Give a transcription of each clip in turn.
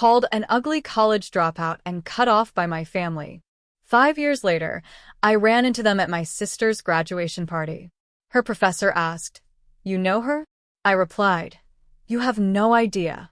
called an ugly college dropout and cut off by my family. 5 years later, I ran into them at my sister's graduation party. Her professor asked, "You know her?" I replied, "You have no idea."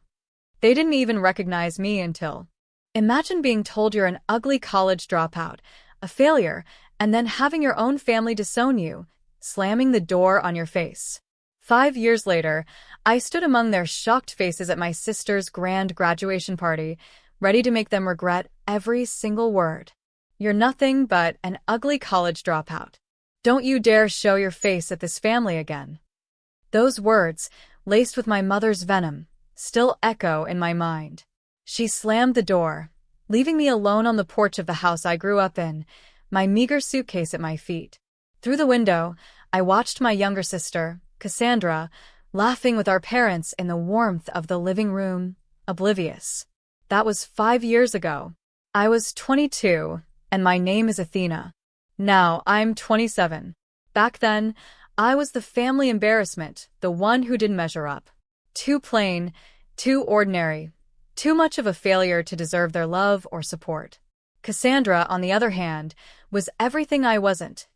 They didn't even recognize me until. Imagine being told you're an ugly college dropout, a failure, and then having your own family disown you, slamming the door on your face. 5 years later, I stood among their shocked faces at my sister's grand graduation party, ready to make them regret every single word. "You're nothing but an ugly college dropout. Don't you dare show your face at this family again." Those words, laced with my mother's venom, still echo in my mind. She slammed the door, leaving me alone on the porch of the house I grew up in, my meager suitcase at my feet. Through the window, I watched my younger sister, Cassandra, laughing with our parents in the warmth of the living room, oblivious. That was 5 years ago. I was 22, and my name is Athena. Now I'm 27. Back then, I was the family embarrassment, the one who didn't measure up. Too plain, too ordinary, too much of a failure to deserve their love or support. Cassandra, on the other hand, was everything I wasn't.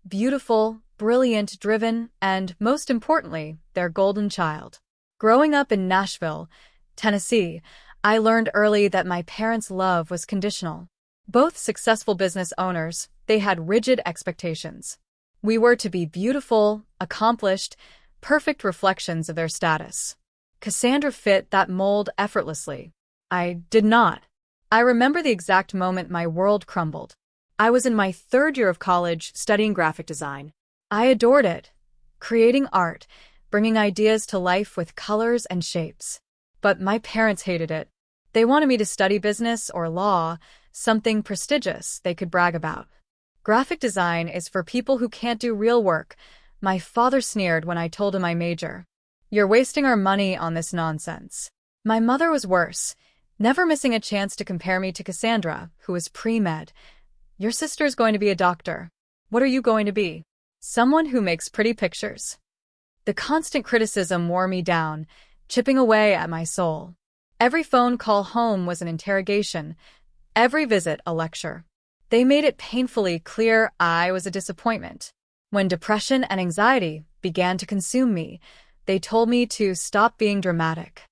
Beautiful, brilliant, driven, and, most importantly, their golden child. Growing up in Nashville, Tennessee, I learned early that my parents' love was conditional. Both successful business owners, they had rigid expectations. We were to be beautiful, accomplished, perfect reflections of their status. Cassandra fit that mold effortlessly. I did not. I remember the exact moment my world crumbled. I was in my 3rd year of college studying graphic design. I adored it, creating art, bringing ideas to life with colors and shapes. But my parents hated it. They wanted me to study business or law, something prestigious they could brag about. Graphic design is for people who can't do real work, my father sneered when I told him my major. "You're wasting our money on this nonsense." My mother was worse, never missing a chance to compare me to Cassandra, who was pre-med. "Your sister's going to be a doctor. What are you going to be?" "Someone who makes pretty pictures." The constant criticism wore me down, chipping away at my soul. Every phone call home was an interrogation, every visit a lecture. They made it painfully clear I was a disappointment. When depression and anxiety began to consume me, they told me to stop being dramatic.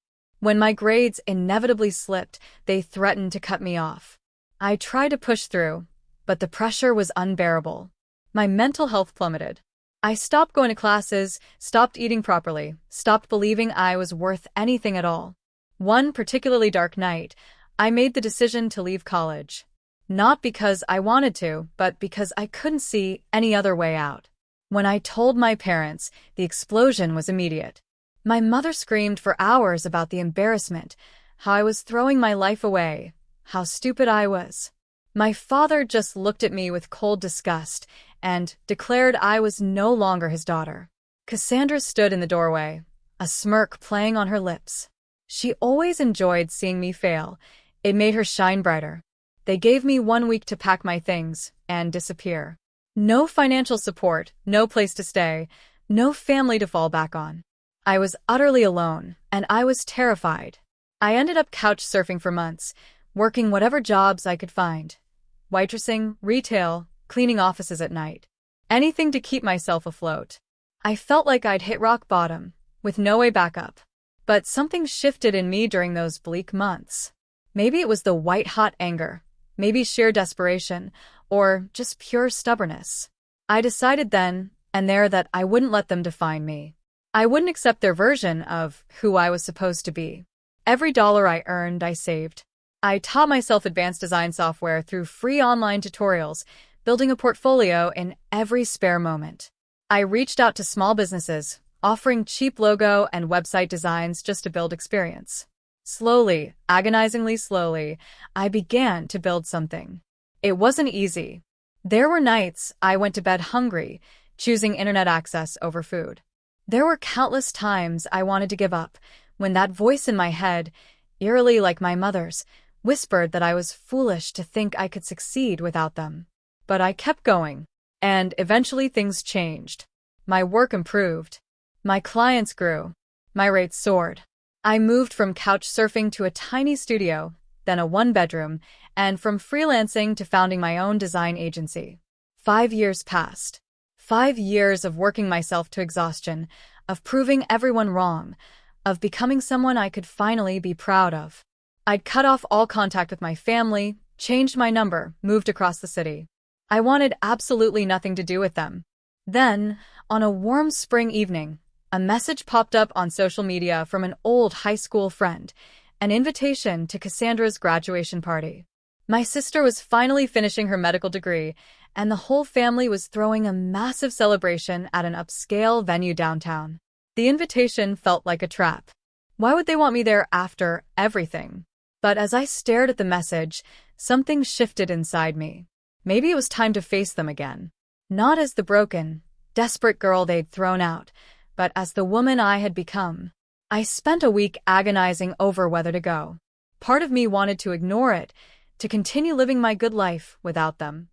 When my grades inevitably slipped, they threatened to cut me off. I tried to push through, but the pressure was unbearable. My mental health plummeted. I stopped going to classes, stopped eating properly, stopped believing I was worth anything at all. One particularly dark night, I made the decision to leave college. Not because I wanted to, but because I couldn't see any other way out. When I told my parents, the explosion was immediate. My mother screamed for hours about the embarrassment, how I was throwing my life away, how stupid I was. My father just looked at me with cold disgust and declared I was no longer his daughter. Cassandra stood in the doorway, a smirk playing on her lips. She always enjoyed seeing me fail. It made her shine brighter. They gave me 1 week to pack my things and disappear. No financial support, no place to stay, no family to fall back on. I was utterly alone, and I was terrified. I ended up couch surfing for months, working whatever jobs I could find. Waitressing, retail, cleaning offices at night. Anything to keep myself afloat. I felt like I'd hit rock bottom, with no way back up. But something shifted in me during those bleak months. Maybe it was the white-hot anger, maybe sheer desperation, or just pure stubbornness. I decided then and there that I wouldn't let them define me. I wouldn't accept their version of who I was supposed to be. Every dollar I earned, I saved. I taught myself advanced design software through free online tutorials, building a portfolio in every spare moment. I reached out to small businesses, offering cheap logo and website designs just to build experience. Slowly, agonizingly slowly, I began to build something. It wasn't easy. There were nights I went to bed hungry, choosing internet access over food. There were countless times I wanted to give up, when that voice in my head, eerily like my mother's, whispered that I was foolish to think I could succeed without them. But I kept going, and eventually things changed. My work improved. My clients grew. My rates soared. I moved from couch surfing to a tiny studio, then a one-bedroom, and from freelancing to founding my own design agency. 5 years passed. 5 years of working myself to exhaustion, of proving everyone wrong, of becoming someone I could finally be proud of. I'd cut off all contact with my family, changed my number, moved across the city. I wanted absolutely nothing to do with them. Then, on a warm spring evening, a message popped up on social media from an old high school friend, an invitation to Cassandra's graduation party. My sister was finally finishing her medical degree, and the whole family was throwing a massive celebration at an upscale venue downtown. The invitation felt like a trap. Why would they want me there after everything? But as I stared at the message, something shifted inside me. Maybe it was time to face them again. Not as the broken, desperate girl they'd thrown out, but as the woman I had become. I spent a week agonizing over whether to go. Part of me wanted to ignore it, to continue living my good life without them.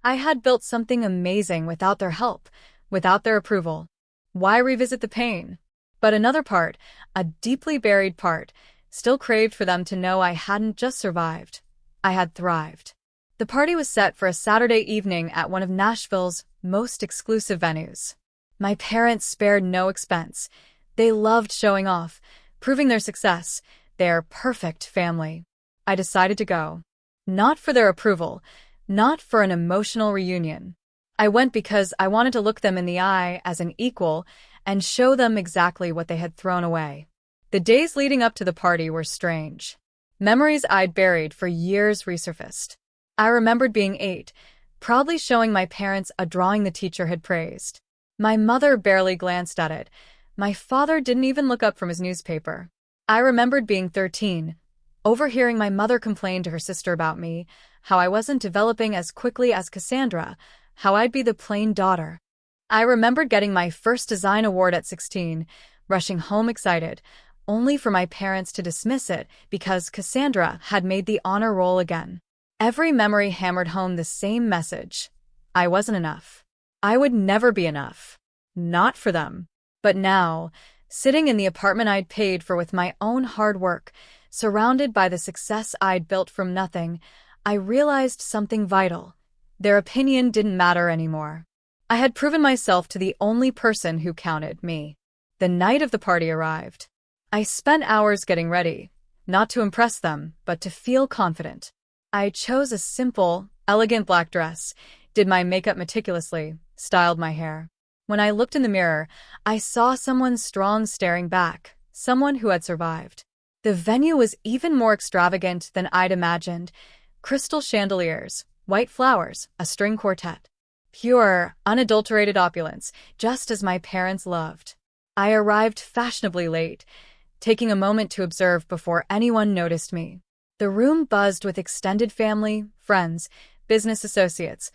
I had built something amazing without their help, without their approval. Why revisit the pain? But another part, a deeply buried part, still craved for them to know I hadn't just survived. I had thrived. The party was set for a Saturday evening at one of Nashville's most exclusive venues. My parents spared no expense. They loved showing off, proving their success, their perfect family. I decided to go. Not for their approval, not for an emotional reunion. I went because I wanted to look them in the eye as an equal and show them exactly what they had thrown away. The days leading up to the party were strange. Memories I'd buried for years resurfaced. I remembered being 8, proudly showing my parents a drawing the teacher had praised. My mother barely glanced at it. My father didn't even look up from his newspaper. I remembered being 13, overhearing my mother complain to her sister about me, how I wasn't developing as quickly as Cassandra, how I'd be the plain daughter. I remembered getting my first design award at 16, rushing home excited, only for my parents to dismiss it because Cassandra had made the honor roll again. Every memory hammered home the same message. I wasn't enough. I would never be enough. Not for them. But now, sitting in the apartment I'd paid for with my own hard work, surrounded by the success I'd built from nothing, I realized something vital. Their opinion didn't matter anymore. I had proven myself to the only person who counted, me. The night of the party arrived. I spent hours getting ready, not to impress them, but to feel confident. I chose a simple, elegant black dress, did my makeup meticulously, styled my hair. When I looked in the mirror, I saw someone strong staring back, someone who had survived. The venue was even more extravagant than I'd imagined. Crystal chandeliers, white flowers, a string quartet. Pure, unadulterated opulence, just as my parents loved. I arrived fashionably late, taking a moment to observe before anyone noticed me. The room buzzed with extended family, friends, business associates,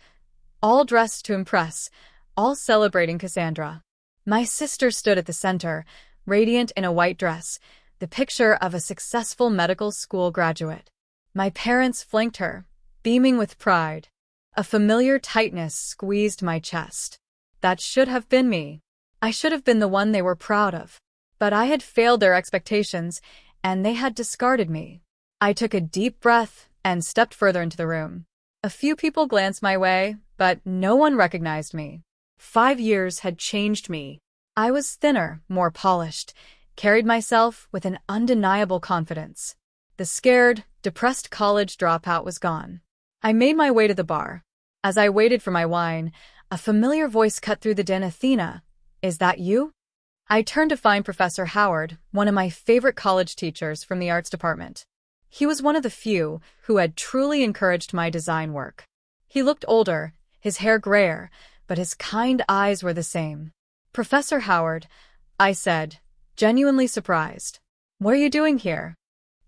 all dressed to impress, all celebrating Cassandra. My sister stood at the center, radiant in a white dress, the picture of a successful medical school graduate. My parents flanked her, beaming with pride. A familiar tightness squeezed my chest. That should have been me. I should have been the one they were proud of. But I had failed their expectations, and they had discarded me. I took a deep breath and stepped further into the room. A few people glanced my way, but no one recognized me. 5 years had changed me. I was thinner, more polished, carried myself with an undeniable confidence. The scared, depressed college dropout was gone. I made my way to the bar. As I waited for my wine, a familiar voice cut through the din. "Athena, is that you?" I turned to find Professor Howard, one of my favorite college teachers from the arts department. He was one of the few who had truly encouraged my design work. He looked older, his hair grayer, but his kind eyes were the same. "Professor Howard," I said, genuinely surprised. "What are you doing here?"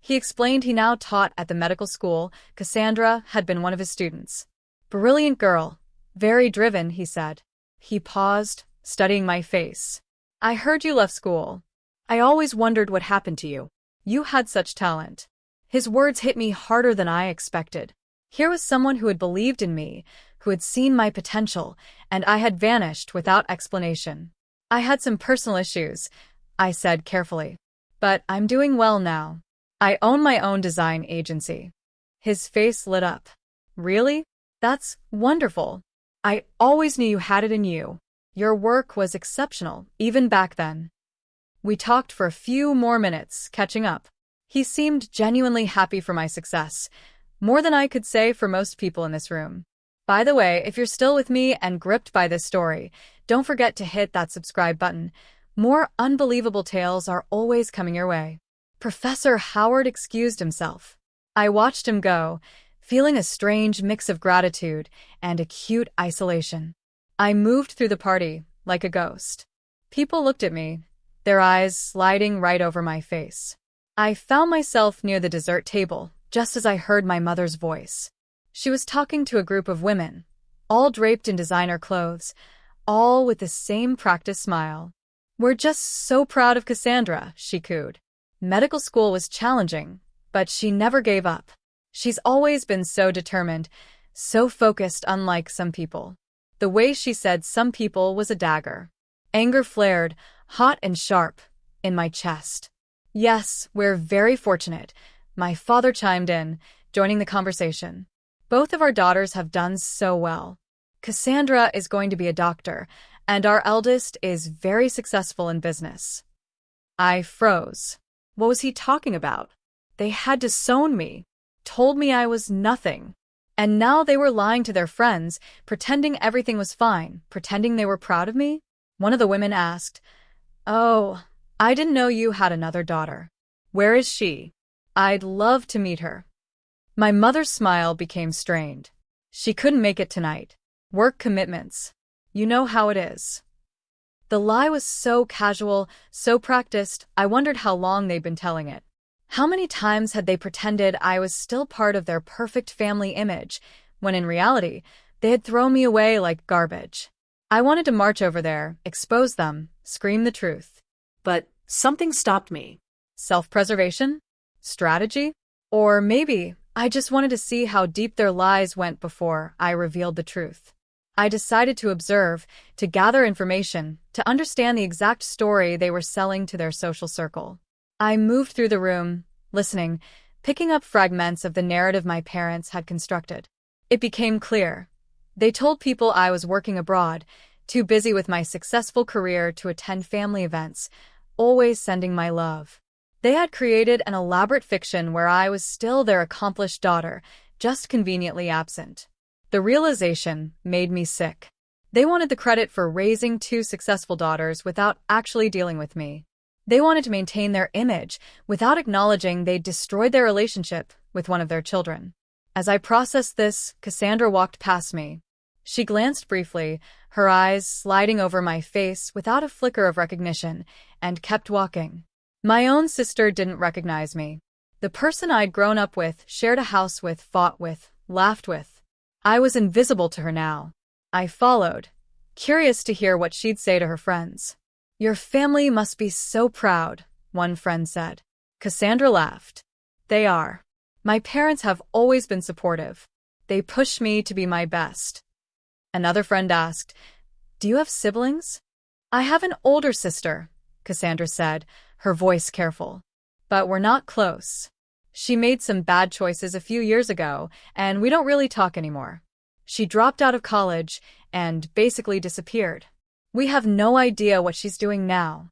He explained he now taught at the medical school. Cassandra had been one of his students. "Brilliant girl. Very driven," he said. He paused, studying my face. "I heard you left school. I always wondered what happened to you. You had such talent." His words hit me harder than I expected. Here was someone who had believed in me, who had seen my potential, and I had vanished without explanation. "I had some personal issues," I said carefully. But I'm doing well now. I own my own design agency. His face lit up. Really? That's wonderful. I always knew you had it in you. Your work was exceptional, even back then. We talked for a few more minutes, catching up. He seemed genuinely happy for my success, more than I could say for most people in this room. By the way, if you're still with me and gripped by this story, don't forget to hit that subscribe button. More unbelievable tales are always coming your way. Professor Howard excused himself. I watched him go, feeling a strange mix of gratitude and acute isolation. I moved through the party like a ghost. People looked at me, their eyes sliding right over my face. I found myself near the dessert table, just as I heard my mother's voice. She was talking to a group of women, all draped in designer clothes, all with the same practiced smile. "We're just so proud of Cassandra," she cooed. Medical school was challenging, but she never gave up. She's always been so determined, so focused, unlike some people. The way she said "some people" was a dagger. Anger flared, hot and sharp, in my chest. "Yes, we're very fortunate," my father chimed in, joining the conversation. "Both of our daughters have done so well. Cassandra is going to be a doctor, and our eldest is very successful in business." I froze. What was he talking about? They had disowned me, told me I was nothing. And now they were lying to their friends, pretending everything was fine, pretending they were proud of me? One of the women asked, "Oh, I didn't know you had another daughter. Where is she? I'd love to meet her." My mother's smile became strained. "She couldn't make it tonight. Work commitments. You know how it is." The lie was so casual, so practiced, I wondered how long they'd been telling it. How many times had they pretended I was still part of their perfect family image, when in reality, they had thrown me away like garbage? I wanted to march over there, expose them, scream the truth. But something stopped me. Self-preservation? Strategy? Or maybe I just wanted to see how deep their lies went before I revealed the truth. I decided to observe, to gather information, to understand the exact story they were selling to their social circle. I moved through the room, listening, picking up fragments of the narrative my parents had constructed. It became clear. They told people I was working abroad, too busy with my successful career to attend family events, always sending my love. They had created an elaborate fiction where I was still their accomplished daughter, just conveniently absent. The realization made me sick. They wanted the credit for raising two successful daughters without actually dealing with me. They wanted to maintain their image without acknowledging they'd destroyed their relationship with one of their children. As I processed this, Cassandra walked past me. She glanced briefly, her eyes sliding over my face without a flicker of recognition, and kept walking. My own sister didn't recognize me. The person I'd grown up with, shared a house with, fought with, laughed with. I was invisible to her now. I followed, curious to hear what she'd say to her friends. "Your family must be so proud," one friend said. Cassandra laughed. "They are. My parents have always been supportive. They push me to be my best." Another friend asked, "Do you have siblings?" "I have an older sister," Cassandra said, her voice careful. "But we're not close. She made some bad choices a few years ago, and we don't really talk anymore. She dropped out of college and basically disappeared. We have no idea what she's doing now."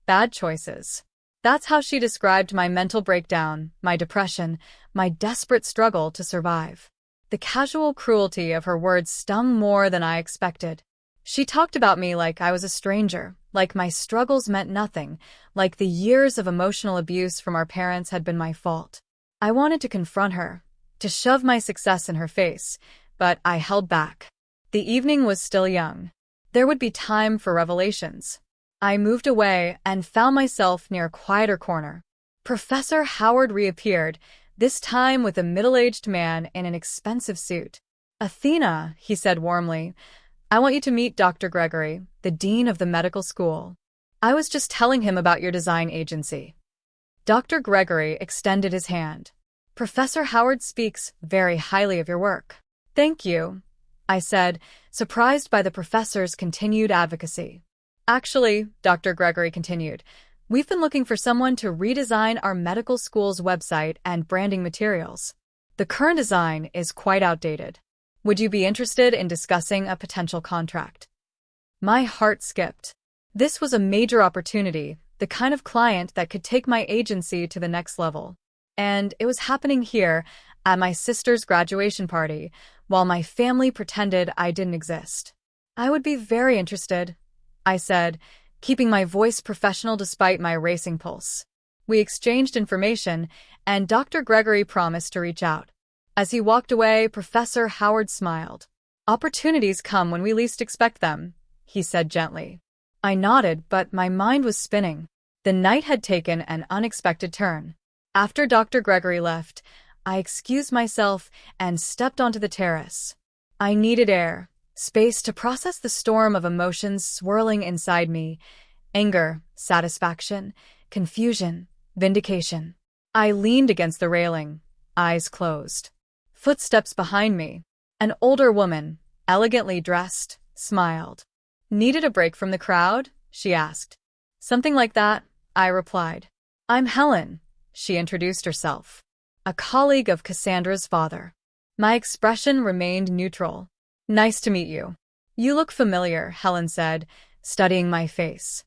Bad choices. That's how she described my mental breakdown, my depression, my desperate struggle to survive. The casual cruelty of her words stung more than I expected. She talked about me like I was a stranger, like my struggles meant nothing, like the years of emotional abuse from our parents had been my fault. I wanted to confront her, to shove my success in her face, but I held back. The evening was still young. There would be time for revelations. I moved away and found myself near a quieter corner. Professor Howard reappeared, this time with a middle-aged man in an expensive suit. "Athena," he said warmly, "I want you to meet Dr. Gregory, the dean of the medical school. I was just telling him about your design agency." Dr. Gregory extended his hand. "Professor Howard speaks very highly of your work." "Thank you," I said, surprised by the professor's continued advocacy. "Actually," Dr. Gregory continued, We've been looking for someone to redesign our medical school's website and branding materials. The current design is quite outdated. Would you be interested in discussing a potential contract? My heart skipped. This was a major opportunity, the kind of client that could take my agency to the next level. And it was happening here, at my sister's graduation party, while my family pretended I didn't exist. I would be very interested, I said, keeping my voice professional despite my racing pulse. We exchanged information, and Dr. Gregory promised to reach out. As he walked away, Professor Howard smiled. "Opportunities come when we least expect them," he said gently. I nodded, but my mind was spinning. The night had taken an unexpected turn. After Dr. Gregory left, I excused myself and stepped onto the terrace. I needed air, space to process the storm of emotions swirling inside me: anger, satisfaction, confusion, vindication. I leaned against the railing, eyes closed. Footsteps behind me. An older woman, elegantly dressed, smiled. "Needed a break from the crowd?" she asked. "Something like that," I replied. "I'm Helen," she introduced herself. "A colleague of Cassandra's father." My expression remained neutral. "Nice to meet you." "You look familiar," Helen said, studying my face.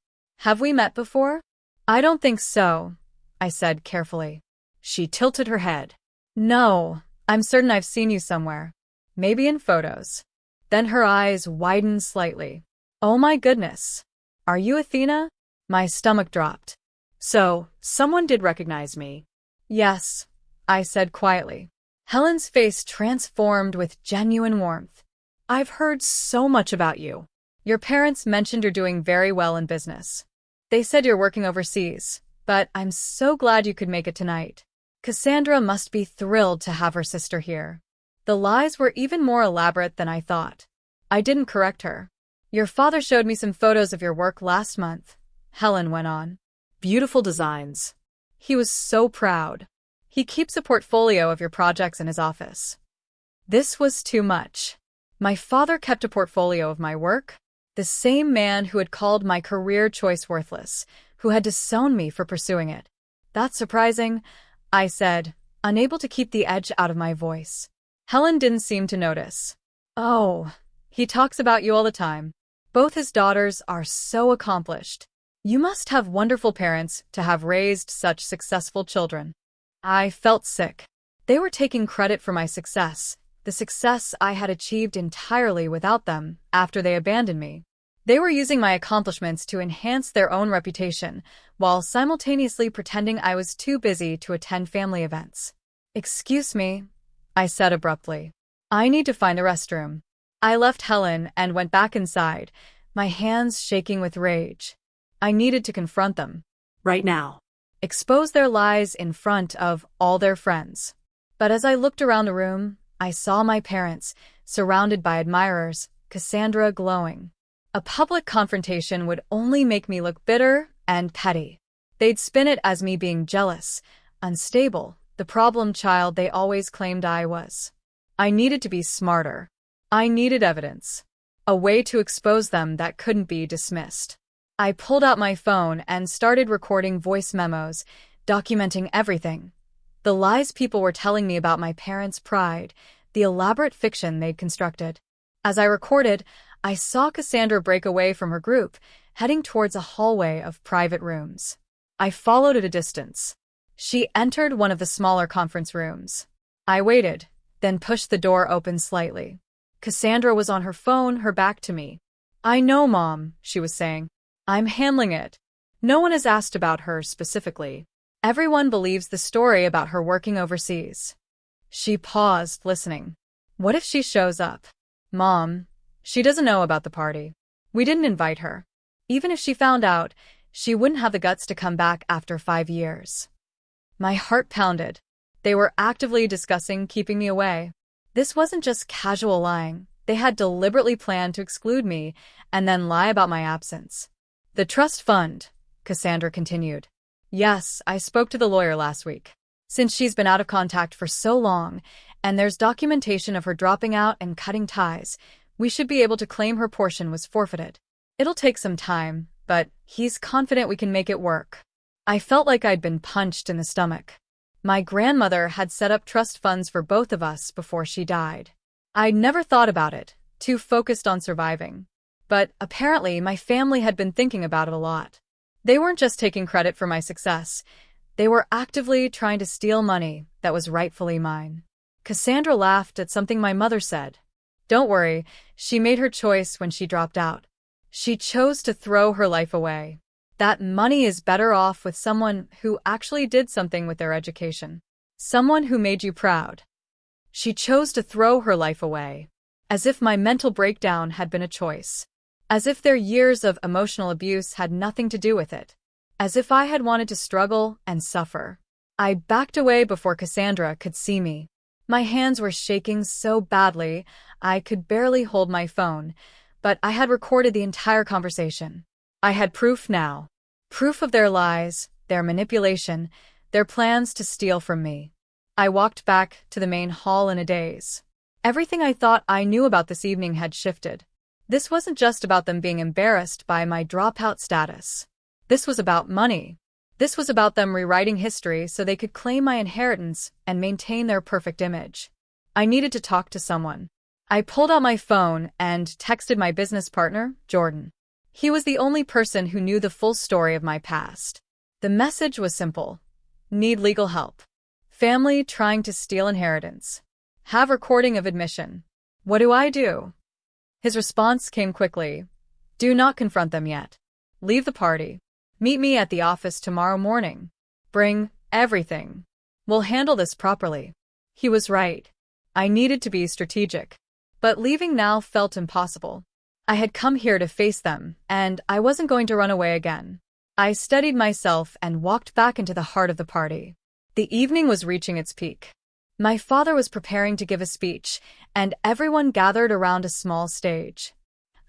"Have we met before?" "I don't think so," I said carefully. She tilted her head. "No, I'm certain I've seen you somewhere. Maybe in photos." Then her eyes widened slightly. "Oh my goodness. Are you Athena?" My stomach dropped. "So, someone did recognize me." "Yes," I said quietly. Helen's face transformed with genuine warmth. "I've heard so much about you. Your parents mentioned you're doing very well in business. They said you're working overseas, but I'm so glad you could make it tonight. Cassandra must be thrilled to have her sister here." The lies were even more elaborate than I thought. I didn't correct her. "Your father showed me some photos of your work last month," Helen went on. "Beautiful designs. He was so proud. He keeps a portfolio of your projects in his office." This was too much. My father kept a portfolio of my work? The same man who had called my career choice worthless, who had disowned me for pursuing it. "That's surprising," I said, unable to keep the edge out of my voice. Helen didn't seem to notice. "Oh, he talks about you all the time. Both his daughters are so accomplished. You must have wonderful parents to have raised such successful children." I felt sick. They were taking credit for my success, the success I had achieved entirely without them after they abandoned me. They were using my accomplishments to enhance their own reputation, while simultaneously pretending I was too busy to attend family events. "Excuse me," I said abruptly. "I need to find the restroom." I left Helen and went back inside, my hands shaking with rage. I needed to confront them. Right now. Expose their lies in front of all their friends. But as I looked around the room, I saw my parents, surrounded by admirers, Cassandra glowing. A public confrontation would only make me look bitter and petty. They'd spin it as me being jealous, unstable, the problem child they always claimed I was. I needed to be smarter. I needed evidence. A way to expose them that couldn't be dismissed. I pulled out my phone and started recording voice memos, documenting everything. The lies people were telling me about my parents' pride, the elaborate fiction they'd constructed. As I recorded, I saw Cassandra break away from her group, heading towards a hallway of private rooms. I followed at a distance. She entered one of the smaller conference rooms. I waited, then pushed the door open slightly. Cassandra was on her phone, her back to me. "I know, Mom," she was saying. "I'm handling it. No one has asked about her specifically. Everyone believes the story about her working overseas." She paused, listening. "What if she shows up?" "Mom, she doesn't know about the party. We didn't invite her. Even if she found out, she wouldn't have the guts to come back after 5 years." My heart pounded. They were actively discussing keeping me away. This wasn't just casual lying. They had deliberately planned to exclude me and then lie about my absence. "The trust fund," Cassandra continued. "Yes, I spoke to the lawyer last week. Since she's been out of contact for so long, and there's documentation of her dropping out and cutting ties, we should be able to claim her portion was forfeited. It'll take some time, but he's confident we can make it work." I felt like I'd been punched in the stomach. My grandmother had set up trust funds for both of us before she died. I'd never thought about it, too focused on surviving. But apparently my family had been thinking about it a lot. They weren't just taking credit for my success. They were actively trying to steal money that was rightfully mine. Cassandra laughed at something my mother said. Don't worry, she made her choice when she dropped out. She chose to throw her life away. That money is better off with someone who actually did something with their education. Someone who made you proud. She chose to throw her life away. As if my mental breakdown had been a choice. As if their years of emotional abuse had nothing to do with it. As if I had wanted to struggle and suffer. I backed away before Cassandra could see me. My hands were shaking so badly, I could barely hold my phone, but I had recorded the entire conversation. I had proof now. Proof of their lies, their manipulation, their plans to steal from me. I walked back to the main hall in a daze. Everything I thought I knew about this evening had shifted. This wasn't just about them being embarrassed by my dropout status. This was about money. This was about them rewriting history so they could claim my inheritance and maintain their perfect image. I needed to talk to someone. I pulled out my phone and texted my business partner, Jordan. He was the only person who knew the full story of my past. The message was simple. Need legal help. Family trying to steal inheritance. Have recording of admission. What do I do? His response came quickly. Do not confront them yet. Leave the party. Meet me at the office tomorrow morning. Bring everything. We'll handle this properly. He was right. I needed to be strategic. But leaving now felt impossible. I had come here to face them, and I wasn't going to run away again. I steadied myself and walked back into the heart of the party. The evening was reaching its peak. My father was preparing to give a speech, and everyone gathered around a small stage.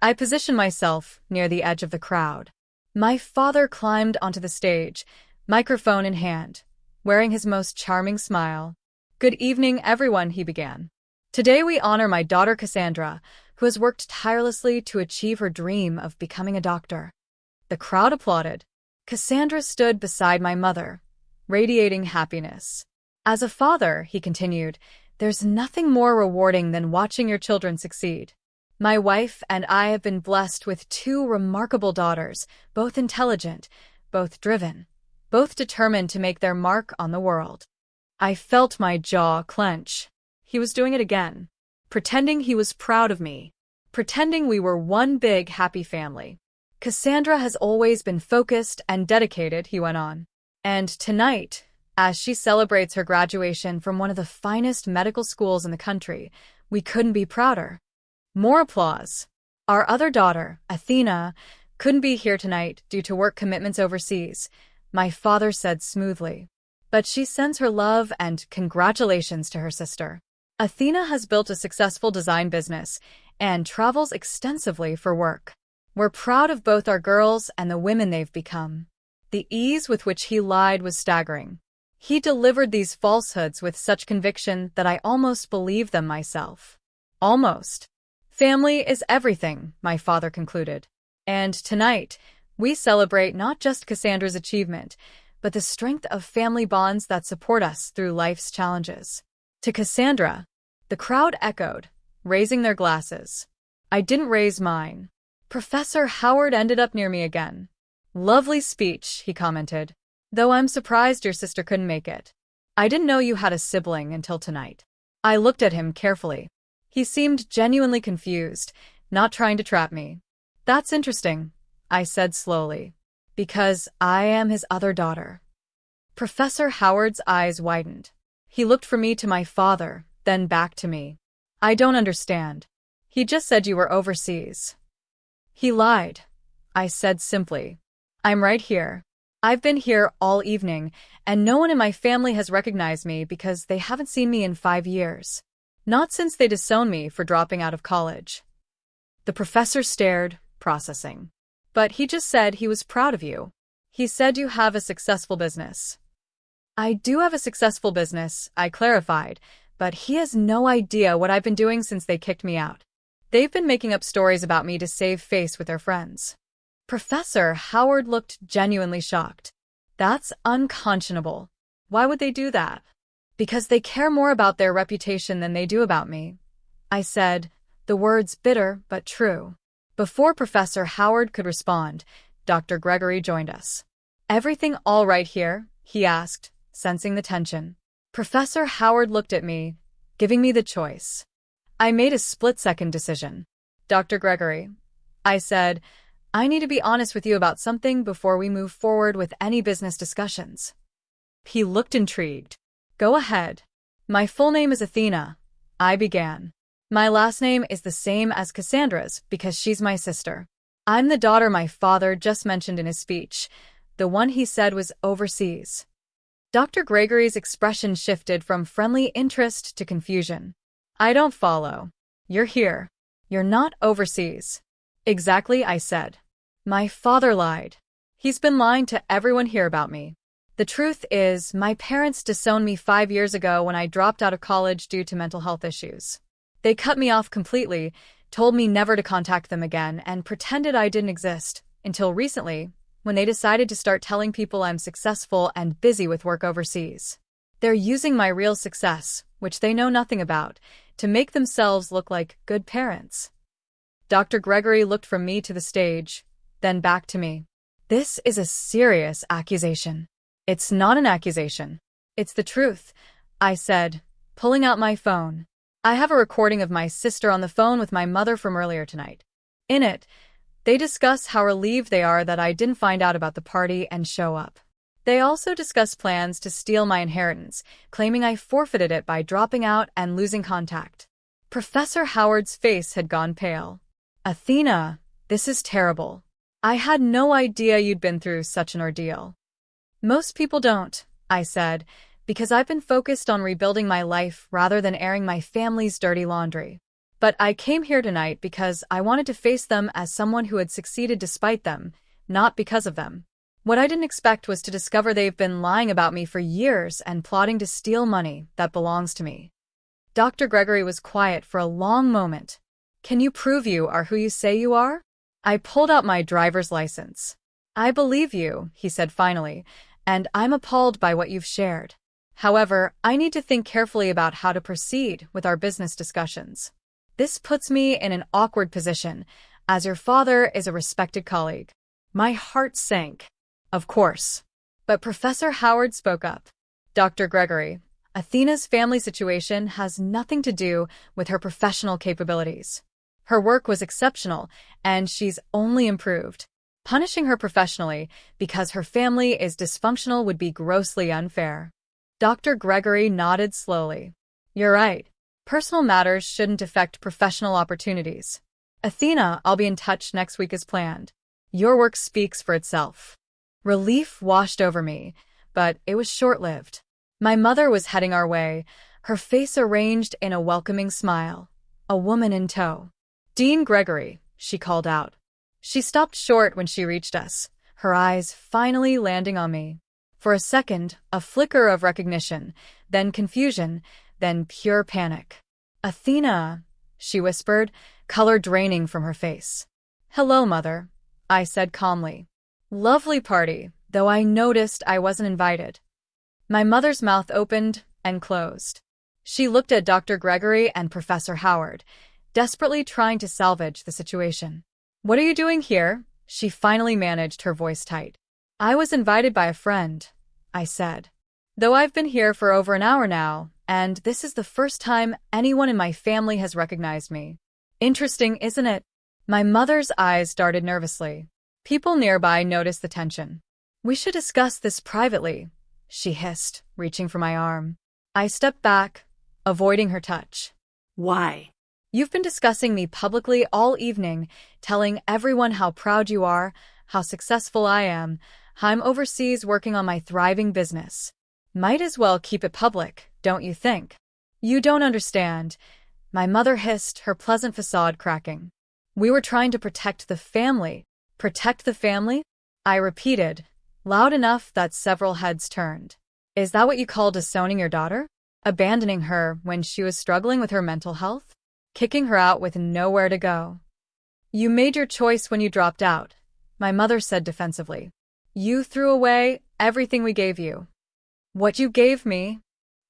I positioned myself near the edge of the crowd. My father climbed onto the stage, microphone in hand, wearing his most charming smile. Good evening, everyone, he began. Today we honor my daughter Cassandra, who has worked tirelessly to achieve her dream of becoming a doctor. The crowd applauded. Cassandra stood beside my mother, radiating happiness. As a father, he continued, there's nothing more rewarding than watching your children succeed. My wife and I have been blessed with two remarkable daughters, both intelligent, both driven, both determined to make their mark on the world. I felt my jaw clench. He was doing it again, pretending he was proud of me, pretending we were one big happy family. Cassandra has always been focused and dedicated, he went on. And tonight, as she celebrates her graduation from one of the finest medical schools in the country, we couldn't be prouder. More applause. Our other daughter, Athena, couldn't be here tonight due to work commitments overseas, my father said smoothly. But she sends her love and congratulations to her sister. Athena has built a successful design business and travels extensively for work. We're proud of both our girls and the women they've become. The ease with which he lied was staggering. He delivered these falsehoods with such conviction that I almost believed them myself. Almost. Family is everything, my father concluded. And tonight, we celebrate not just Cassandra's achievement, but the strength of family bonds that support us through life's challenges. To Cassandra, the crowd echoed, raising their glasses. I didn't raise mine. Professor Howard ended up near me again. Lovely speech, he commented. Though I'm surprised your sister couldn't make it. I didn't know you had a sibling until tonight. I looked at him carefully. He seemed genuinely confused, not trying to trap me. That's interesting, I said slowly. Because I am his other daughter. Professor Howard's eyes widened. He looked from me to my father, then back to me. I don't understand. He just said you were overseas. He lied, I said simply. I'm right here. I've been here all evening, and no one in my family has recognized me because they haven't seen me in 5 years. Not since they disowned me for dropping out of college. The professor stared, processing. But he just said he was proud of you. He said you have a successful business. I do have a successful business, I clarified, but he has no idea what I've been doing since they kicked me out. They've been making up stories about me to save face with their friends. Professor Howard looked genuinely shocked. That's unconscionable. Why would they do that? Because they care more about their reputation than they do about me, I said, the words bitter but true. Before Professor Howard could respond, Dr. Gregory joined us. Everything all right here? He asked, sensing the tension. Professor Howard looked at me, giving me the choice. I made a split-second decision. Dr. Gregory, I said, I need to be honest with you about something before we move forward with any business discussions. He looked intrigued. Go ahead. My full name is Athena, I began. My last name is the same as Cassandra's because she's my sister. I'm the daughter my father just mentioned in his speech, the one he said was overseas. Dr. Gregory's expression shifted from friendly interest to confusion. I don't follow. You're here. You're not overseas. Exactly, I said. My father lied. He's been lying to everyone here about me. The truth is, my parents disowned me 5 years ago when I dropped out of college due to mental health issues. They cut me off completely, told me never to contact them again, and pretended I didn't exist, until recently, when they decided to start telling people I'm successful and busy with work overseas. They're using my real success, which they know nothing about, to make themselves look like good parents. Dr. Gregory looked from me to the stage, then back to me. This is a serious accusation. It's not an accusation. It's the truth, I said, pulling out my phone. I have a recording of my sister on the phone with my mother from earlier tonight. In it, they discuss how relieved they are that I didn't find out about the party and show up. They also discuss plans to steal my inheritance, claiming I forfeited it by dropping out and losing contact. Professor Howard's face had gone pale. Athena, this is terrible. I had no idea you'd been through such an ordeal. Most people don't, I said, because I've been focused on rebuilding my life rather than airing my family's dirty laundry. But I came here tonight because I wanted to face them as someone who had succeeded despite them, not because of them. What I didn't expect was to discover they've been lying about me for years and plotting to steal money that belongs to me. Dr. Gregory was quiet for a long moment. Can you prove you are who you say you are? I pulled out my driver's license. I believe you, he said finally, and I'm appalled by what you've shared. However, I need to think carefully about how to proceed with our business discussions. This puts me in an awkward position, as your father is a respected colleague. My heart sank. Of course. But Professor Howard spoke up. Dr. Gregory, Athena's family situation has nothing to do with her professional capabilities. Her work was exceptional, and she's only improved. Punishing her professionally because her family is dysfunctional would be grossly unfair. Dr. Gregory nodded slowly. You're right. Personal matters shouldn't affect professional opportunities. Athena, I'll be in touch next week as planned. Your work speaks for itself. Relief washed over me, but it was short-lived. My mother was heading our way, her face arranged in a welcoming smile, a woman in tow. Dean Gregory, she called out. She stopped short when she reached us, her eyes finally landing on me. For a second, a flicker of recognition, then confusion, then pure panic. Athena, she whispered, color draining from her face. Hello, Mother, I said calmly. Lovely party, though I noticed I wasn't invited. My mother's mouth opened and closed. She looked at Dr. Gregory and Professor Howard, desperately trying to salvage the situation. What are you doing here? She finally managed, her voice tight. I was invited by a friend, I said. Though I've been here for over an hour now, and this is the first time anyone in my family has recognized me. Interesting, isn't it? My mother's eyes darted nervously. People nearby noticed the tension. We should discuss this privately, she hissed, reaching for my arm. I stepped back, avoiding her touch. Why? You've been discussing me publicly all evening, telling everyone how proud you are, how successful I am, how I'm overseas working on my thriving business. Might as well keep it public, don't you think? You don't understand, my mother hissed, her pleasant facade cracking. We were trying to protect the family. Protect the family? I repeated, loud enough that several heads turned. Is that what you call disowning your daughter? Abandoning her when she was struggling with her mental health? Kicking her out with nowhere to go? You made your choice when you dropped out, my mother said defensively. You threw away everything we gave you. What you gave me?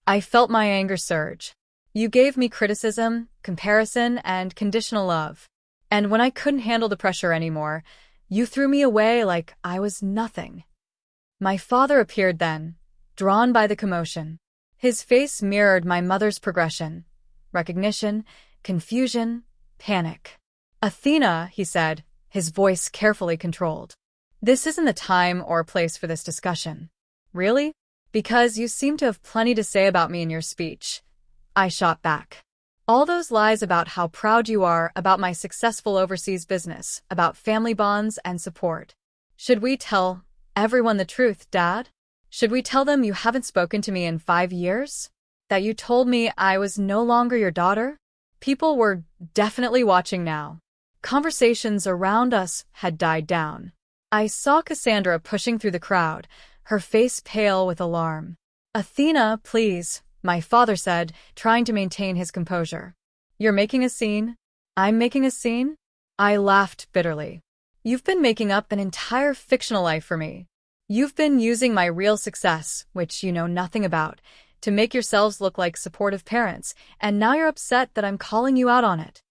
I felt my anger surge. You gave me criticism, comparison, and conditional love. And when I couldn't handle the pressure anymore, you threw me away like I was nothing. My father appeared then, drawn by the commotion. His face mirrored my mother's progression. Recognition, confusion, panic. Athena, he said, his voice carefully controlled. This isn't the time or place for this discussion. Really? Because you seem to have plenty to say about me in your speech. I shot back. All those lies about how proud you are about my successful overseas business, about family bonds and support. Should we tell everyone the truth, Dad? Should we tell them you haven't spoken to me in 5 years? That you told me I was no longer your daughter? People were definitely watching now. Conversations around us had died down. I saw Cassandra pushing through the crowd, her face pale with alarm. Athena, please, my father said, trying to maintain his composure. You're making a scene? I'm making a scene? I laughed bitterly. You've been making up an entire fictional life for me. You've been using my real success, which you know nothing about, to make yourselves look like supportive parents, and now you're upset that I'm calling you out on it.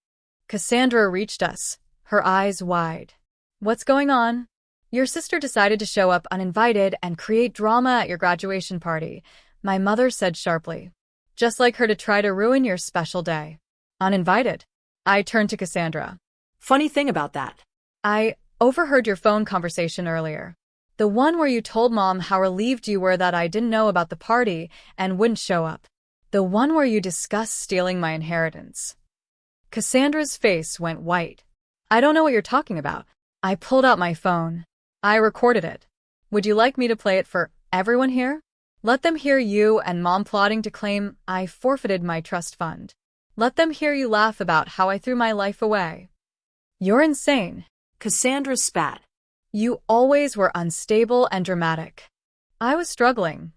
Cassandra reached us, her eyes wide. What's going on? Your sister decided to show up uninvited and create drama at your graduation party, my mother said sharply. Just like her to try to ruin your special day. Uninvited? I turned to Cassandra. Funny thing about that. I overheard your phone conversation earlier. The one where you told Mom how relieved you were that I didn't know about the party and wouldn't show up. The one where you discussed stealing my inheritance. Cassandra's face went white. I don't know what you're talking about. I pulled out my phone. I recorded it. Would you like me to play it for everyone here? Let them hear you and Mom plotting to claim I forfeited my trust fund. Let them hear you laugh about how I threw my life away. You're insane. Cassandra spat. You always were unstable and dramatic. I was struggling.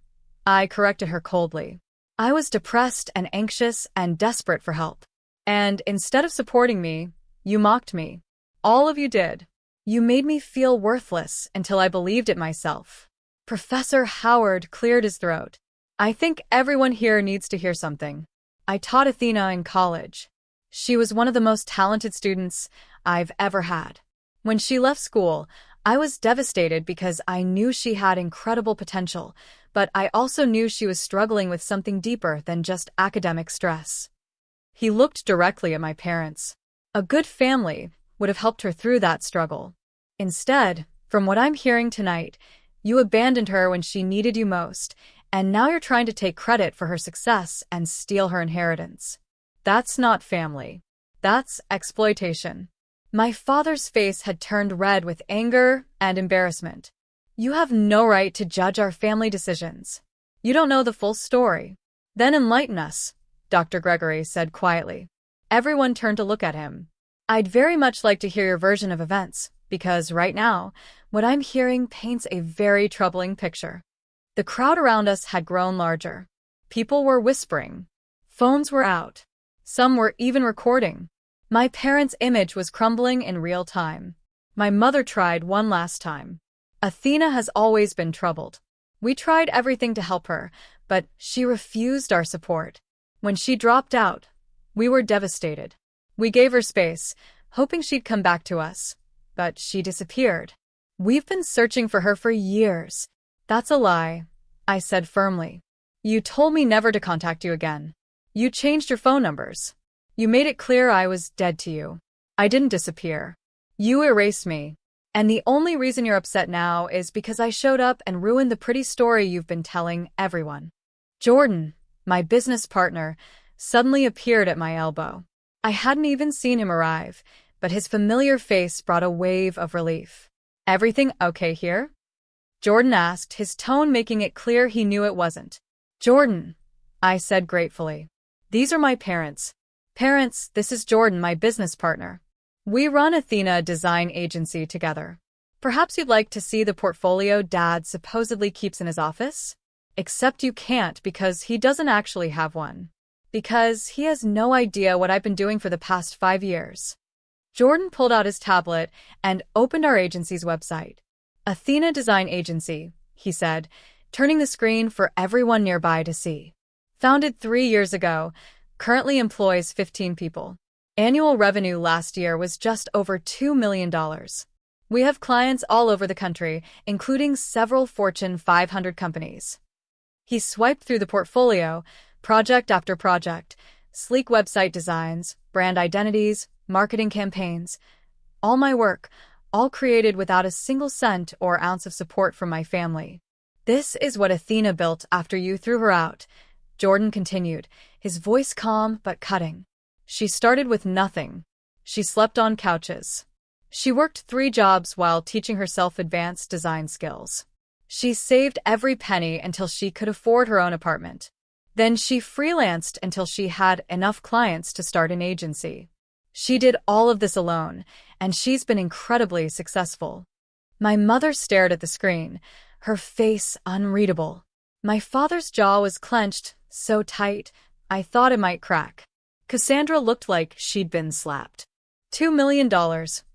I corrected her coldly. I was depressed and anxious and desperate for help. And instead of supporting me, you mocked me. All of you did. You made me feel worthless until I believed it myself. Professor Howard cleared his throat. I think everyone here needs to hear something. I taught Athena in college. She was one of the most talented students I've ever had. When she left school, I was devastated because I knew she had incredible potential, but I also knew she was struggling with something deeper than just academic stress. He looked directly at my parents. A good family would have helped her through that struggle. Instead, from what I'm hearing tonight, you abandoned her when she needed you most, and now you're trying to take credit for her success and steal her inheritance. That's not family. That's exploitation. My father's face had turned red with anger and embarrassment. You have no right to judge our family decisions. You don't know the full story. Then enlighten us, Dr. Gregory said quietly. Everyone turned to look at him. I'd very much like to hear your version of events, because right now, what I'm hearing paints a very troubling picture. The crowd around us had grown larger. People were whispering. Phones were out. Some were even recording. My parents' image was crumbling in real time. My mother tried one last time. Athena has always been troubled. We tried everything to help her, but she refused our support. When she dropped out, we were devastated. We gave her space, hoping she'd come back to us. But she disappeared. We've been searching for her for years. That's a lie, I said firmly. You told me never to contact you again. You changed your phone numbers. You made it clear I was dead to you. I didn't disappear. You erased me. And the only reason you're upset now is because I showed up and ruined the pretty story you've been telling everyone. Jordan, my business partner, suddenly appeared at my elbow. I hadn't even seen him arrive, but his familiar face brought a wave of relief. Everything okay here? Jordan asked, his tone making it clear he knew it wasn't. Jordan, I said gratefully. These are my parents. Parents, this is Jordan, my business partner. We run Athena Design Agency together. Perhaps you'd like to see the portfolio Dad supposedly keeps in his office? Except you can't because he doesn't actually have one. Because he has no idea what I've been doing for the past 5 years. Jordan pulled out his tablet and opened our agency's website. Athena Design Agency, he said, turning the screen for everyone nearby to see. Founded 3 years ago, currently employs 15 people. Annual revenue last year was just over $2 million. We have clients all over the country, including several Fortune 500 companies. He swiped through the portfolio, project after project, sleek website designs, brand identities, marketing campaigns. All my work, all created without a single cent or ounce of support from my family. This is what Athena built after you threw her out, Jordan continued, his voice calm but cutting. She started with nothing. She slept on couches. She worked 3 jobs while teaching herself advanced design skills. She saved every penny until she could afford her own apartment. Then she freelanced until she had enough clients to start an agency. She did all of this alone, and she's been incredibly successful. My mother stared at the screen, her face unreadable. My father's jaw was clenched, so tight, I thought it might crack. Cassandra looked like she'd been slapped. $2 million,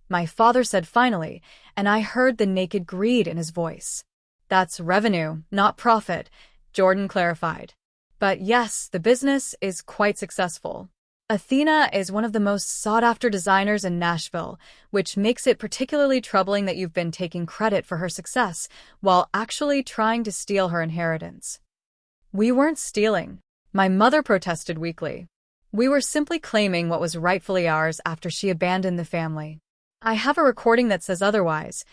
my father said finally, and I heard the naked greed in his voice. That's revenue, not profit, Jordan clarified. But yes, the business is quite successful. Athena is one of the most sought-after designers in Nashville, which makes it particularly troubling that you've been taking credit for her success while actually trying to steal her inheritance. We weren't stealing, my mother protested weakly. We were simply claiming what was rightfully ours after she abandoned the family. I have a recording that says otherwise,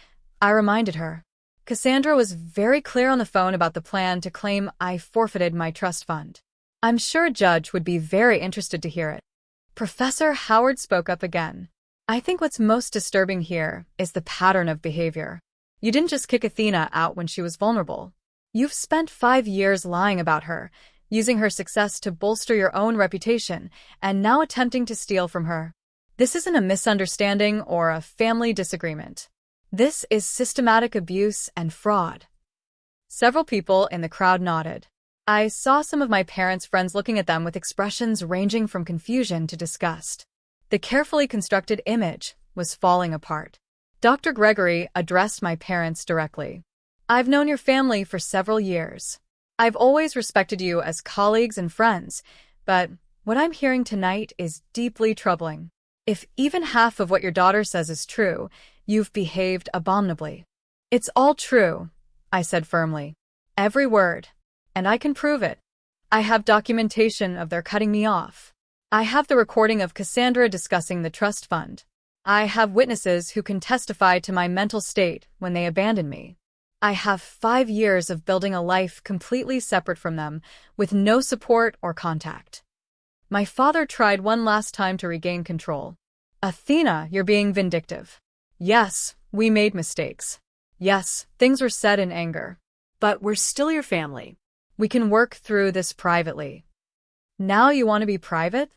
I reminded her. Cassandra was very clear on the phone about the plan to claim I forfeited my trust fund. I'm sure a judge would be very interested to hear it. Professor Howard spoke up again. I think what's most disturbing here is the pattern of behavior. You didn't just kick Athena out when she was vulnerable. You've spent 5 years lying about her, using her success to bolster your own reputation, and now attempting to steal from her. This isn't a misunderstanding or a family disagreement. This is systematic abuse and fraud. Several people in the crowd nodded. I saw some of my parents' friends looking at them with expressions ranging from confusion to disgust. The carefully constructed image was falling apart. Dr. Gregory addressed my parents directly. I've known your family for several years. I've always respected you as colleagues and friends, but what I'm hearing tonight is deeply troubling. If even half of what your daughter says is true, you've behaved abominably. It's all true, I said firmly. Every word. And I can prove it. I have documentation of their cutting me off. I have the recording of Cassandra discussing the trust fund. I have witnesses who can testify to my mental state when they abandoned me. I have 5 years of building a life completely separate from them, with no support or contact. My father tried one last time to regain control. Athena, you're being vindictive. Yes, we made mistakes. Yes, things were said in anger. But we're still your family. We can work through this privately. Now you want to be private?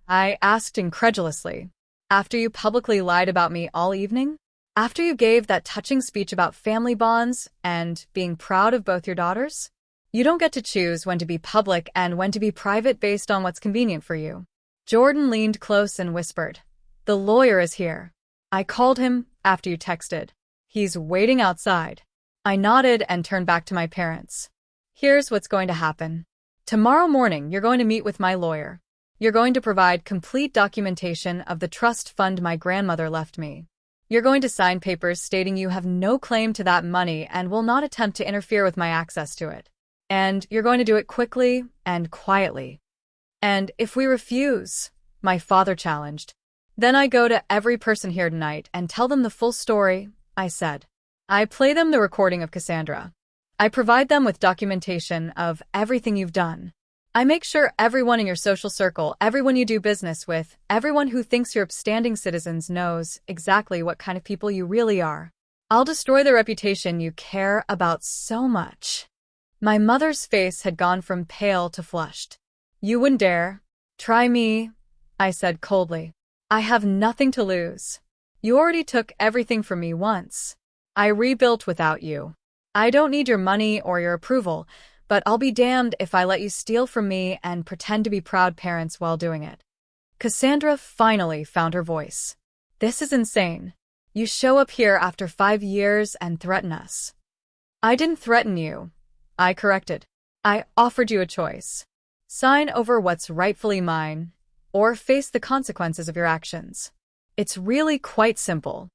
I asked incredulously. After you publicly lied about me all evening? After you gave that touching speech about family bonds and being proud of both your daughters? You don't get to choose when to be public and when to be private based on what's convenient for you. Jordan leaned close and whispered, "The lawyer is here. I called him after you texted. He's waiting outside." I nodded and turned back to my parents. Here's what's going to happen. Tomorrow morning, you're going to meet with my lawyer. You're going to provide complete documentation of the trust fund my grandmother left me. You're going to sign papers stating you have no claim to that money and will not attempt to interfere with my access to it. And you're going to do it quickly and quietly. And if we refuse, my father challenged, then I go to every person here tonight and tell them the full story, I said. I play them the recording of Cassandra. I provide them with documentation of everything you've done. I make sure everyone in your social circle, everyone you do business with, everyone who thinks you're upstanding citizens knows exactly what kind of people you really are. I'll destroy the reputation you care about so much. My mother's face had gone from pale to flushed. You wouldn't dare. Try me, I said coldly. I have nothing to lose. You already took everything from me once. I rebuilt without you. I don't need your money or your approval, but I'll be damned if I let you steal from me and pretend to be proud parents while doing it. Cassandra finally found her voice. This is insane. You show up here after 5 years and threaten us. I didn't threaten you. I corrected. I offered you a choice. Sign over what's rightfully mine, or face the consequences of your actions. It's really quite simple.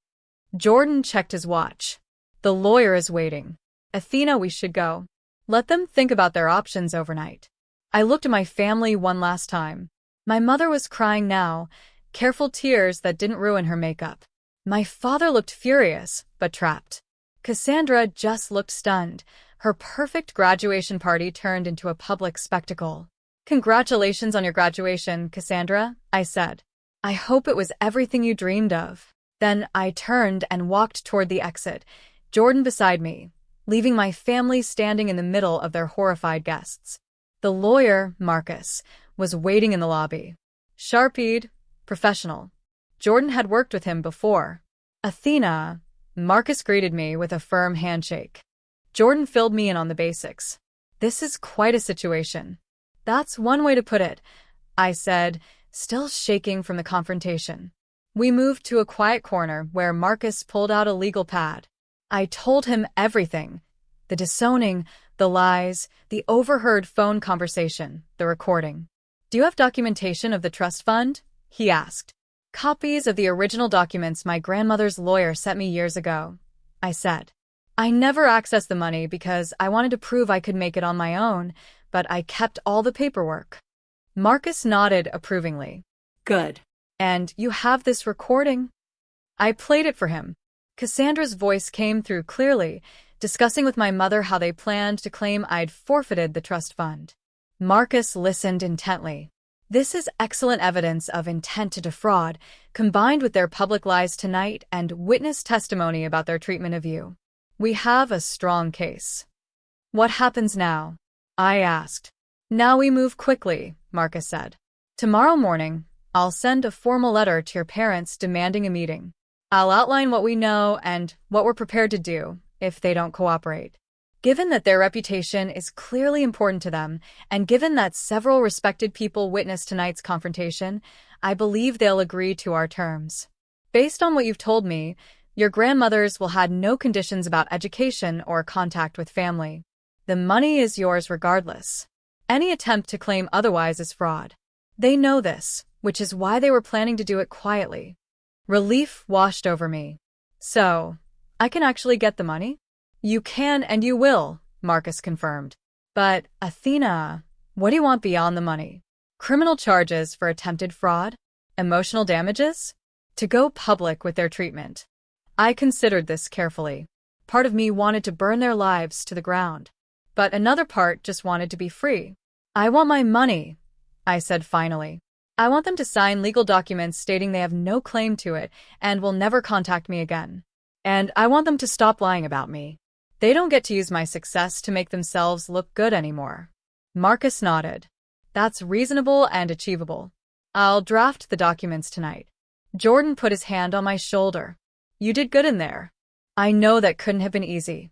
Jordan checked his watch. The lawyer is waiting. Athena, we should go. Let them think about their options overnight. I looked at my family one last time. My mother was crying now, careful tears that didn't ruin her makeup. My father looked furious, but trapped. Cassandra just looked stunned. Her perfect graduation party turned into a public spectacle. Congratulations on your graduation, Cassandra, I said. I hope it was everything you dreamed of. Then I turned and walked toward the exit, Jordan beside me, leaving my family standing in the middle of their horrified guests. The lawyer, Marcus, was waiting in the lobby. Sharp-eyed, professional. Jordan had worked with him before. Athena, Marcus greeted me with a firm handshake. Jordan filled me in on the basics. This is quite a situation. That's one way to put it, I said, still shaking from the confrontation. We moved to a quiet corner where Marcus pulled out a legal pad. I told him everything. The disowning, the lies, the overheard phone conversation, the recording. Do you have documentation of the trust fund? He asked. Copies of the original documents my grandmother's lawyer sent me years ago, I said. I never accessed the money because I wanted to prove I could make it on my own, but I kept all the paperwork. Marcus nodded approvingly. Good. And you have this recording? I played it for him. Cassandra's voice came through clearly, discussing with my mother how they planned to claim I'd forfeited the trust fund. Marcus listened intently. This is excellent evidence of intent to defraud, combined with their public lies tonight and witness testimony about their treatment of you. We have a strong case. What happens now? I asked. Now we move quickly, Marcus said. Tomorrow morning, I'll send a formal letter to your parents demanding a meeting. I'll outline what we know and what we're prepared to do if they don't cooperate. Given that their reputation is clearly important to them, and given that several respected people witnessed tonight's confrontation, I believe they'll agree to our terms. Based on what you've told me, your grandmothers will have no conditions about education or contact with family. The money is yours regardless. Any attempt to claim otherwise is fraud. They know this, which is why they were planning to do it quietly. Relief washed over me. So, I can actually get the money? You can and you will, Marcus confirmed. But, Athena, what do you want beyond the money? Criminal charges for attempted fraud? Emotional damages? To go public with their treatment. I considered this carefully. Part of me wanted to burn their lives to the ground. But another part just wanted to be free. I want my money, I said finally. I want them to sign legal documents stating they have no claim to it and will never contact me again. And I want them to stop lying about me. They don't get to use my success to make themselves look good anymore. Marcus nodded. That's reasonable and achievable. I'll draft the documents tonight. Jordan put his hand on my shoulder. You did good in there. I know that couldn't have been easy.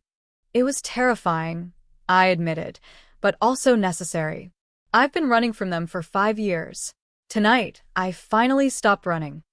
It was terrifying, I admitted, but also necessary. I've been running from them for 5 years. Tonight, I finally stopped running.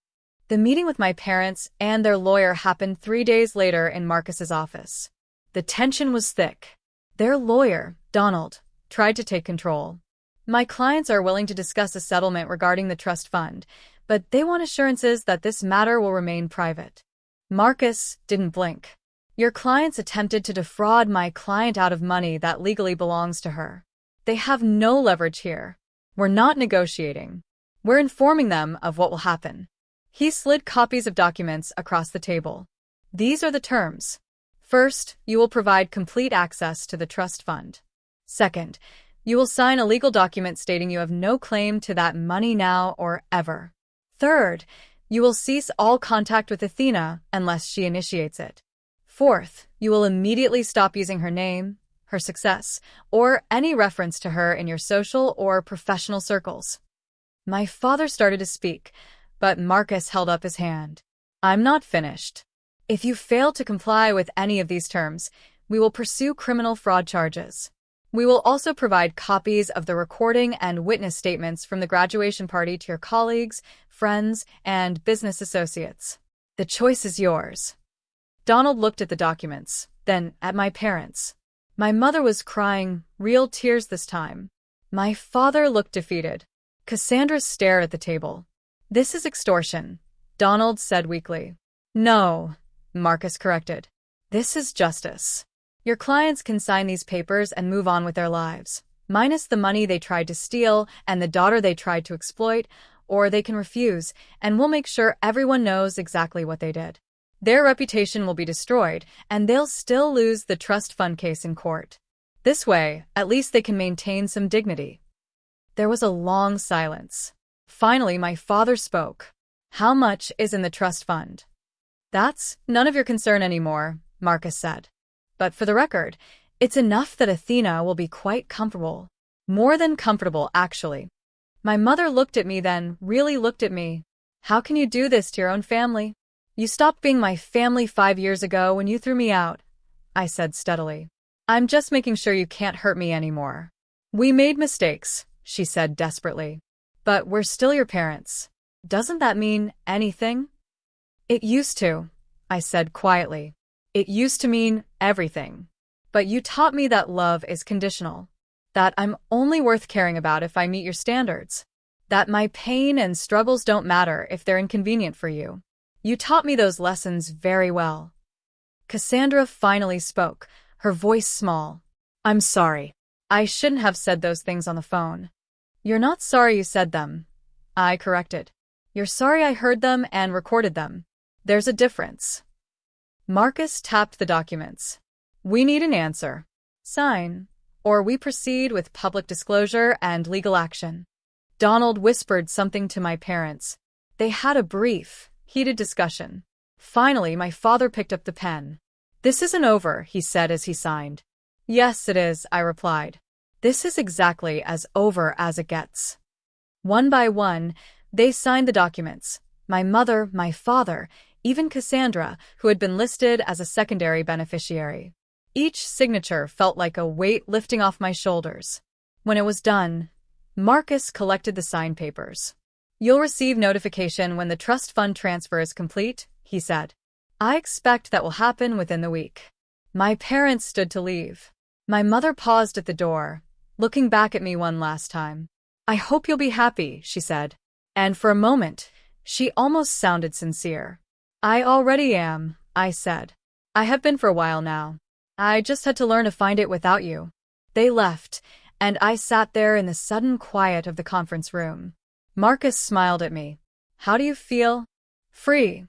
The meeting with my parents and their lawyer happened 3 days later in Marcus's office. The tension was thick. Their lawyer, Donald, tried to take control. My clients are willing to discuss a settlement regarding the trust fund, but they want assurances that this matter will remain private. Marcus didn't blink. Your clients attempted to defraud my client out of money that legally belongs to her. They have no leverage here. We're not negotiating. We're informing them of what will happen. He slid copies of documents across the table. These are the terms. First, you will provide complete access to the trust fund. Second, you will sign a legal document stating you have no claim to that money now or ever. Third, you will cease all contact with Athena unless she initiates it. Fourth, you will immediately stop using her name, her success, or any reference to her in your social or professional circles. My father started to speak, but Marcus held up his hand. I'm not finished. If you fail to comply with any of these terms, we will pursue criminal fraud charges. We will also provide copies of the recording and witness statements from the graduation party to your colleagues, friends, and business associates. The choice is yours. Donald looked at the documents, then at my parents. My mother was crying, real tears this time. My father looked defeated. Cassandra stared at the table. "This is extortion," Donald said weakly. "No," Marcus corrected. "This is justice. Your clients can sign these papers and move on with their lives, minus the money they tried to steal and the daughter they tried to exploit, or they can refuse, and we'll make sure everyone knows exactly what they did. Their reputation will be destroyed, and they'll still lose the trust fund case in court. This way, at least they can maintain some dignity." There was a long silence. Finally, my father spoke. "How much is in the trust fund?" "That's none of your concern anymore," Marcus said. "But for the record, it's enough that Athena will be quite comfortable. More than comfortable, actually." My mother looked at me then, really looked at me. "How can you do this to your own family? You stopped being my family 5 years ago when you threw me out," I said steadily. "I'm just making sure you can't hurt me anymore." "We made mistakes," she said desperately. "But we're still your parents. Doesn't that mean anything?" "It used to," I said quietly. "It used to mean everything. But you taught me that love is conditional. That I'm only worth caring about if I meet your standards. That my pain and struggles don't matter if they're inconvenient for you. You taught me those lessons very well." Cassandra finally spoke, her voice small. "I'm sorry. I shouldn't have said those things on the phone." "You're not sorry you said them," I corrected. "You're sorry I heard them and recorded them. There's a difference." Marcus tapped the documents. "We need an answer. Sign, or we proceed with public disclosure and legal action." Donald whispered something to my parents. They had a brief, heated discussion. Finally, my father picked up the pen. "This isn't over," he said as he signed. "Yes, it is," I replied. "This is exactly as over as it gets." One by one, they signed the documents. My mother, my father, even Cassandra, who had been listed as a secondary beneficiary. Each signature felt like a weight lifting off my shoulders. When it was done, Marcus collected the signed papers. "You'll receive notification when the trust fund transfer is complete," he said. "I expect that will happen within the week." My parents stood to leave. My mother paused at the door, looking back at me one last time. "I hope you'll be happy," she said. And for a moment, she almost sounded sincere. "I already am," I said. "I have been for a while now. I just had to learn to find it without you." They left, and I sat there in the sudden quiet of the conference room. Marcus smiled at me. "How do you feel?" "Free,"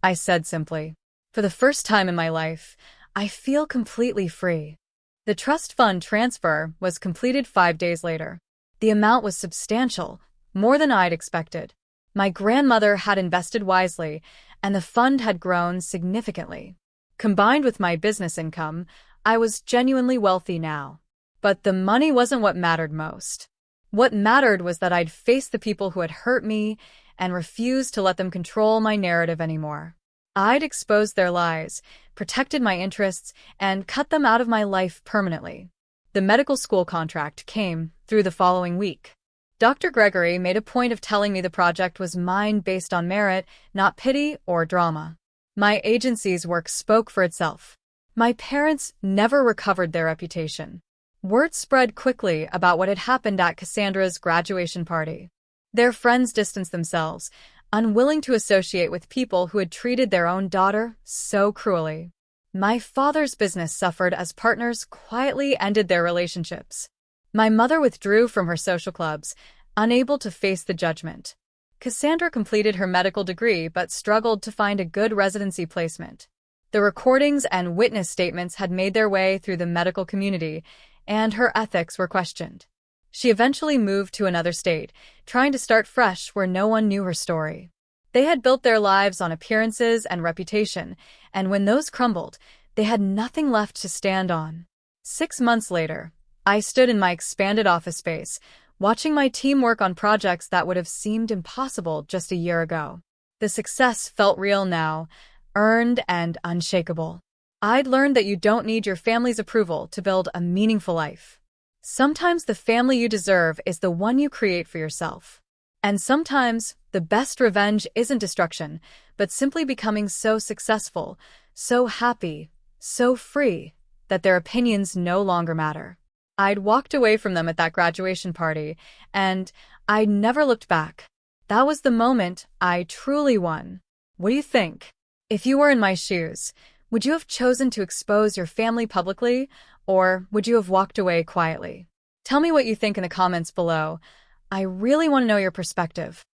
I said simply. "For the first time in my life, I feel completely free." The trust fund transfer was completed 5 days later. The amount was substantial, more than I'd expected. My grandmother had invested wisely, and the fund had grown significantly. Combined with my business income, I was genuinely wealthy now. But the money wasn't what mattered most. What mattered was that I'd faced the people who had hurt me and refused to let them control my narrative anymore. I'd exposed their lies, protected my interests, and cut them out of my life permanently. The medical school contract came through the following week. Dr. Gregory made a point of telling me the project was mine based on merit, not pity or drama. My agency's work spoke for itself. My parents never recovered their reputation. Word spread quickly about what had happened at Cassandra's graduation party. Their friends distanced themselves, unwilling to associate with people who had treated their own daughter so cruelly. My father's business suffered as partners quietly ended their relationships. My mother withdrew from her social clubs, unable to face the judgment. Cassandra completed her medical degree but struggled to find a good residency placement. The recordings and witness statements had made their way through the medical community, and her ethics were questioned. She eventually moved to another state, trying to start fresh where no one knew her story. They had built their lives on appearances and reputation, and when those crumbled, they had nothing left to stand on. 6 months later, I stood in my expanded office space, watching my team work on projects that would have seemed impossible just a year ago. The success felt real now, earned and unshakable. I'd learned that you don't need your family's approval to build a meaningful life. Sometimes the family you deserve is the one you create for yourself. And sometimes the best revenge isn't destruction, but simply becoming so successful, so happy, so free that their opinions no longer matter. I'd walked away from them at that graduation party, and I never looked back. That was the moment I truly won. What do you think? If you were in my shoes, would you have chosen to expose your family publicly, or would you have walked away quietly? Tell me what you think in the comments below. I really want to know your perspective.